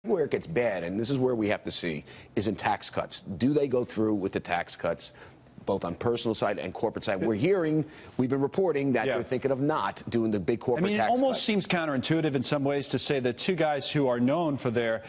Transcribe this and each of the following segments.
Where it gets bad, and this is where we have to see, is in tax cuts. Do they go through with the tax cuts, both on personal side and corporate side? We've been reporting that they're thinking of not doing the big corporate tax cuts. It almost seems counterintuitive in some ways to say that two guys who are known for their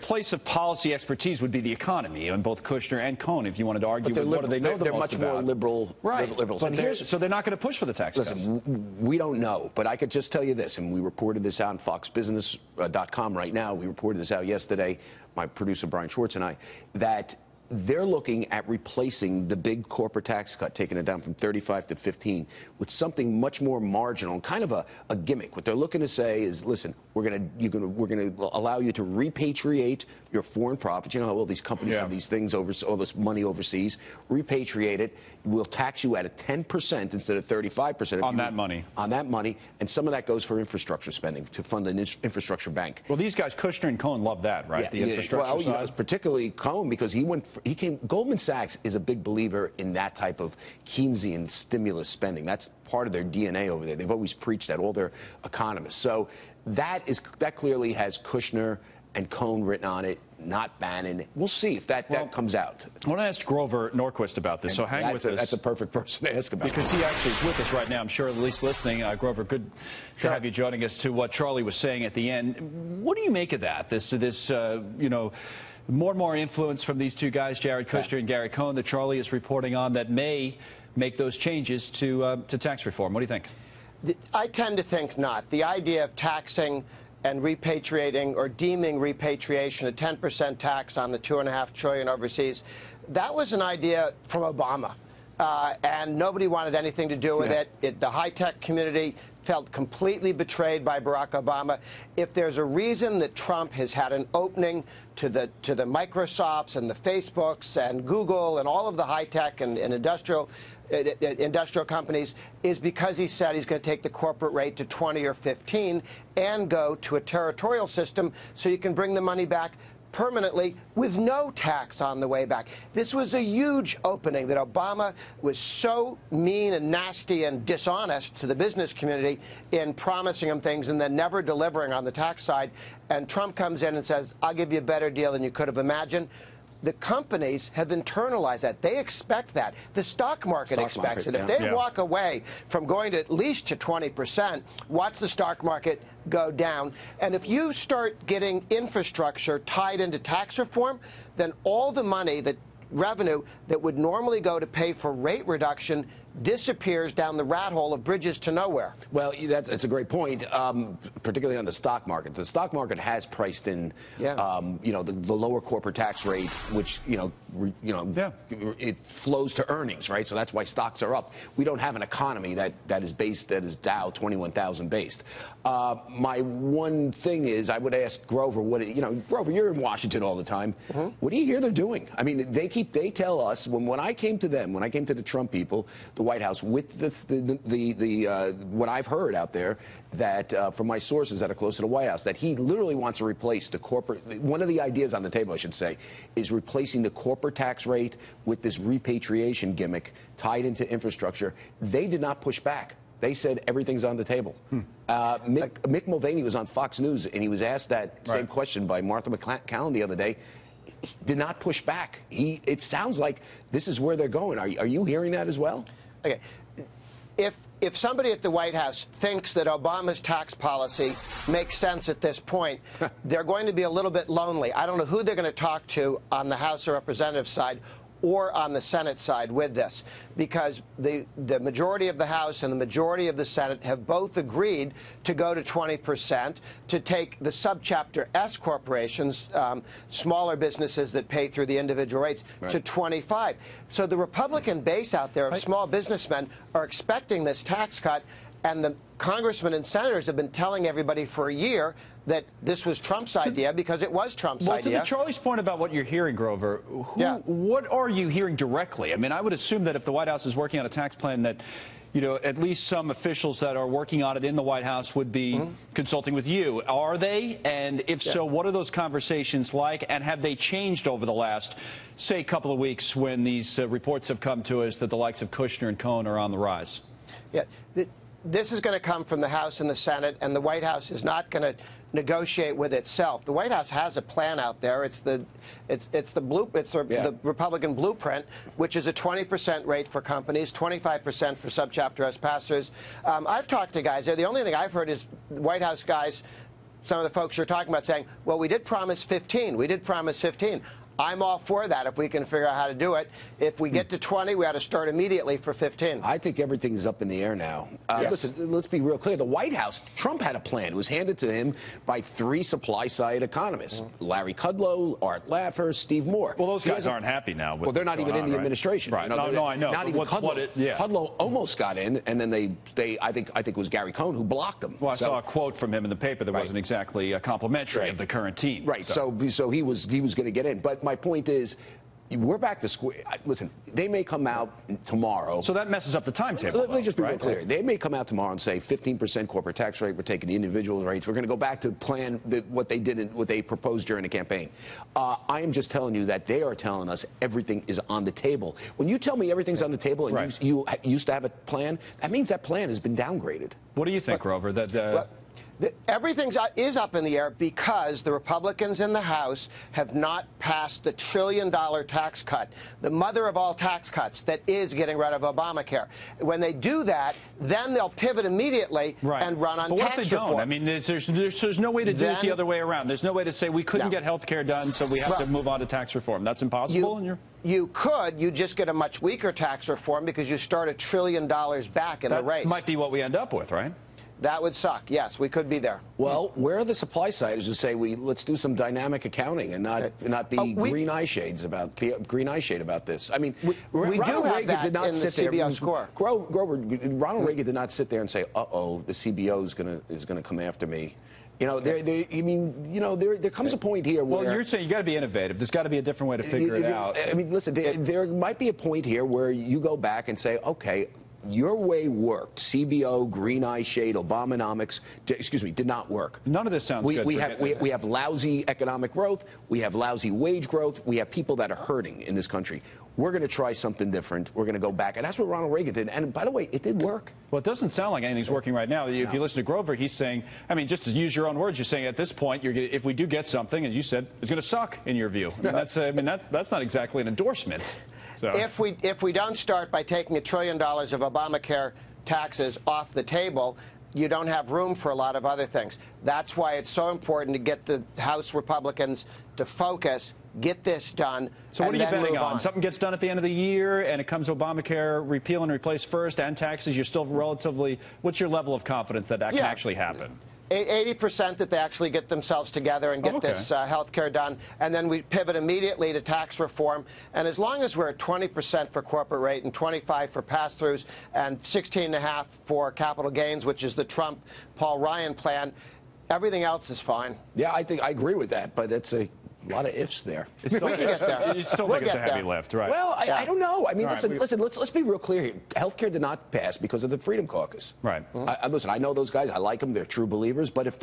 place of policy expertise would be the economy, and both Kushner and Cohn, if you wanted to argue, what do they know the most about? They're much more liberal. Right. Liberals. But so they're not going to push for the tax cuts. Listen, we don't know, but I could just tell you this, and we reported this out on FoxBusiness.com right now. We reported this out yesterday, my producer Brian Schwartz and I, that they're looking at replacing the big corporate tax cut, taking it down from 35 to 15, with something much more marginal, kind of a gimmick. What they're looking to say is, listen, we're going to allow you to repatriate your foreign profits. You know how all these companies have these things all this money overseas. Repatriate it. We'll tax you at a 10% instead of 35% on that money. On that money, and some of that goes for infrastructure spending to fund an infrastructure bank. Well, these guys, Kushner and Cohn, love that, right? The infrastructure side. Well, particularly Cohn, because Goldman Sachs is a big believer in that type of Keynesian stimulus spending. That's part of their DNA over there. They've always preached that, all their economists. So that clearly has Kushner and Cohn written on it, not Bannon. We'll see if that comes out. I want to ask Grover Norquist about this, so hang with us. That's a perfect person to ask about. Because he actually is with us right now. I'm sure at least listening. Grover, good to have you joining us to what Charlie was saying at the end. What do you make of that? This more and more influence from these two guys, Jared Kushner and Gary Cohn, that Charlie is reporting on, that may make those changes to tax reform. What do you think? I tend to think not. The idea of taxing and repatriating or deeming repatriation a 10% tax on the $2.5 trillion overseas, that was an idea from Obama. And nobody wanted anything to do with it. The high-tech community felt completely betrayed by Barack Obama. If there's a reason that Trump has had an opening to the Microsofts and the Facebooks and Google and all of the high-tech and industrial companies, is because he said he's going to take the corporate rate to 20 or 15 and go to a territorial system so you can bring the money back permanently with no tax on the way back. This was a huge opening that Obama was so mean and nasty and dishonest to the business community in promising them things and then never delivering on the tax side. And Trump comes in and says, I'll give you a better deal than you could have imagined. The companies have internalized that. They expect that. The stock market expects it. If they walk away from going to at least to 20%, watch the stock market go down. And if you start getting infrastructure tied into tax reform, then all the money, revenue that would normally go to pay for rate reduction disappears down the rat hole of bridges to nowhere. Well, that's a great point, particularly on the stock market. The stock market has priced in, the lower corporate tax rate, which it flows to earnings, right? So that's why stocks are up. We don't have an economy that is Dow 21,000 based. My one thing is, I would ask Grover, Grover, you're in Washington all the time. What do you hear they're doing? I mean, they tell us when I came to them, when I came to the Trump people, the White House, with what I've heard out there, that from my sources that are close to the White House, that he literally wants to replace the corporate. One of the ideas on the table, I should say, is replacing the corporate tax rate with this repatriation gimmick tied into infrastructure. They did not push back. They said everything's on the table. Mick Mulvaney was on Fox News, and he was asked that same question by Martha McCallum the other day. He did not push back. It sounds like this is where they're going. Are you hearing that as well? Okay. If somebody at the White House thinks that Obama's tax policy makes sense at this point, they're going to be a little bit lonely. I don't know who they're going to talk to on the House of Representatives side or on the Senate side with this, because the majority of the House and the majority of the Senate have both agreed to go to 20%, to take the subchapter S corporations, smaller businesses that pay through the individual rates, to 25. So the Republican base out there of small businessmen are expecting this tax cut, and the congressmen and senators have been telling everybody for a year that this was Trump's idea, because it was Trump's idea. To Charlie's point about what you're hearing, Grover, what are you hearing directly? I mean, I would assume that if the White House is working on a tax plan, that at least some officials that are working on it in the White House would be consulting with you. Are they? And if so, what are those conversations like? And have they changed over the last, say, couple of weeks when these reports have come to us that the likes of Kushner and Cohn are on the rise? This is going to come from the House and the Senate, and the White House is not going to negotiate with itself. The White House has a plan out there. It's the Republican blueprint, which is a 20% rate for companies, 25% for subchapter S pass-throughs. I've talked to guys there. The only thing I've heard is White House guys, some of the folks you're talking about, saying, well, we did promise 15. We did promise 15. I'm all for that if we can figure out how to do it. If we get to 20, we ought to start immediately for 15. I think everything's up in the air now. Yes. Listen, let's be real clear. The White House, Trump had a plan. It was handed to him by 3 supply-side economists, Larry Kudlow, Art Laffer, Steve Moore. Well, those guys aren't happy now. Well, they're not even in the administration. Right. You know, No, I know. Not even Kudlow. Kudlow almost got in, and then I think it was Gary Cohn who blocked him. Well, I saw a quote from him in the paper that wasn't exactly complimentary of the current team. Right. So he was going to get in. But my point is, we're back to square. Listen, they may come out tomorrow. So that messes up the timetable. Let me just be real clear. They may come out tomorrow and say 15% corporate tax rate. We're taking the individual rates. We're going to go back to plan what they proposed during the campaign. I am just telling you that they are telling us everything is on the table. When you tell me everything's on the table and you used to have a plan, that means that plan has been downgraded. What do you think, Grover? Everything is up in the air because the Republicans in the House have not passed the $1 trillion tax cut, the mother of all tax cuts, that is getting rid of Obamacare. When they do that, then they'll pivot immediately and run on tax reform. Don't? I mean, there's no way to do it the other way around. There's no way to say we couldn't get health care done, so we have to move on to tax reform. That's impossible? You could. You just get a much weaker tax reform because you start $1 trillion back in the race. That might be what we end up with, right? That would suck. Yes, we could be there. Well, where are the supply siders who say let's do some dynamic acconing and not be green eye shade about this? I mean, we do have that did not in the CBO score. Grover, Ronald Reagan did not sit there and say, "Uh-oh, the CBO is gonna come after me." You know, there comes a point here where... Well, you're saying you got to be innovative. There's got to be a different way to figure it out. I mean, listen, there might be a point here where you go back and say, okay, your way worked. CBO, green eye shade, Obamonomics, did not work. None of this sounds good. We have lousy economic growth. We have lousy wage growth. We have people that are hurting in this country. We're going to try something different. We're going to go back. And that's what Ronald Reagan did. And by the way, it did work. Well, it doesn't sound like anything's working right now. If you listen to Grover, he's saying, I mean, just to use your own words, you're saying at this point, if we do get something, as you said, it's going to suck in your view. I mean, that's not exactly an endorsement. So. If we don't start by taking $1 trillion of Obamacare taxes off the table, you don't have room for a lot of other things. That's why it's so important to get the House Republicans to focus, get this done. So what are you betting on? Something gets done at the end of the year and it comes Obamacare repeal and replace first and taxes. You're still relatively, what's your level of confidence that can actually happen? 80% that they actually get themselves together and get this health care done, and then we pivot immediately to tax reform. And as long as we're at 20% for corporate rate and 25% for pass-throughs and 16.5% for capital gains, which is the Trump-Paul Ryan plan, everything else is fine. Yeah, I agree with that, but it's a lot of ifs there. We can get there. You still think it's a heavy lift, right? Well, I don't know. I mean, listen, let's be real clear here. Healthcare did not pass because of the Freedom Caucus. Right. Listen, I know those guys. I like them. They're true believers. But if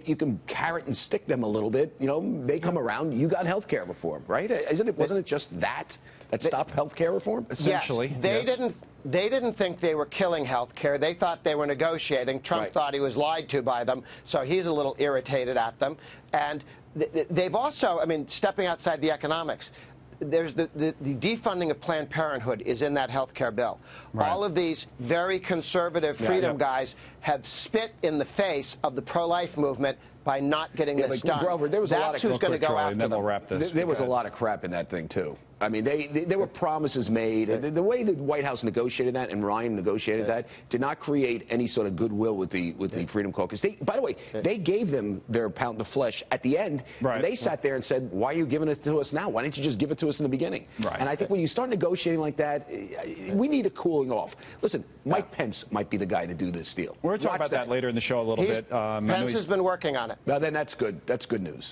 you can carrot and stick them a little bit, you know, they come around. You got healthcare reform, right? Wasn't it just that stopped healthcare reform? Essentially. Yes. They didn't think they were killing health care. They thought they were negotiating. Trump thought he was lied to by them, so he's a little irritated at them. And they've also, I mean, stepping outside the economics, there's the defunding of Planned Parenthood is in that health care bill. Right. All of these very conservative freedom guys have spit in the face of the pro-life movement by not getting this done. Grover, there was a lot of who's going to go after them. There was a lot of crap in that thing, too. I mean, there were promises made. The way the White House negotiated that and Ryan negotiated that did not create any sort of goodwill with the Freedom Caucus. By the way, they gave them their pound of flesh at the end. Right. And they sat there and said, why are you giving it to us now? Why didn't you just give it to us in the beginning? Right. And I think when you start negotiating like that, we need a cooling off. Listen, Mike Pence might be the guy to do this deal. We're going to talk about that later in the show a little bit. Pence has been working on it. Well, then that's good. That's good news.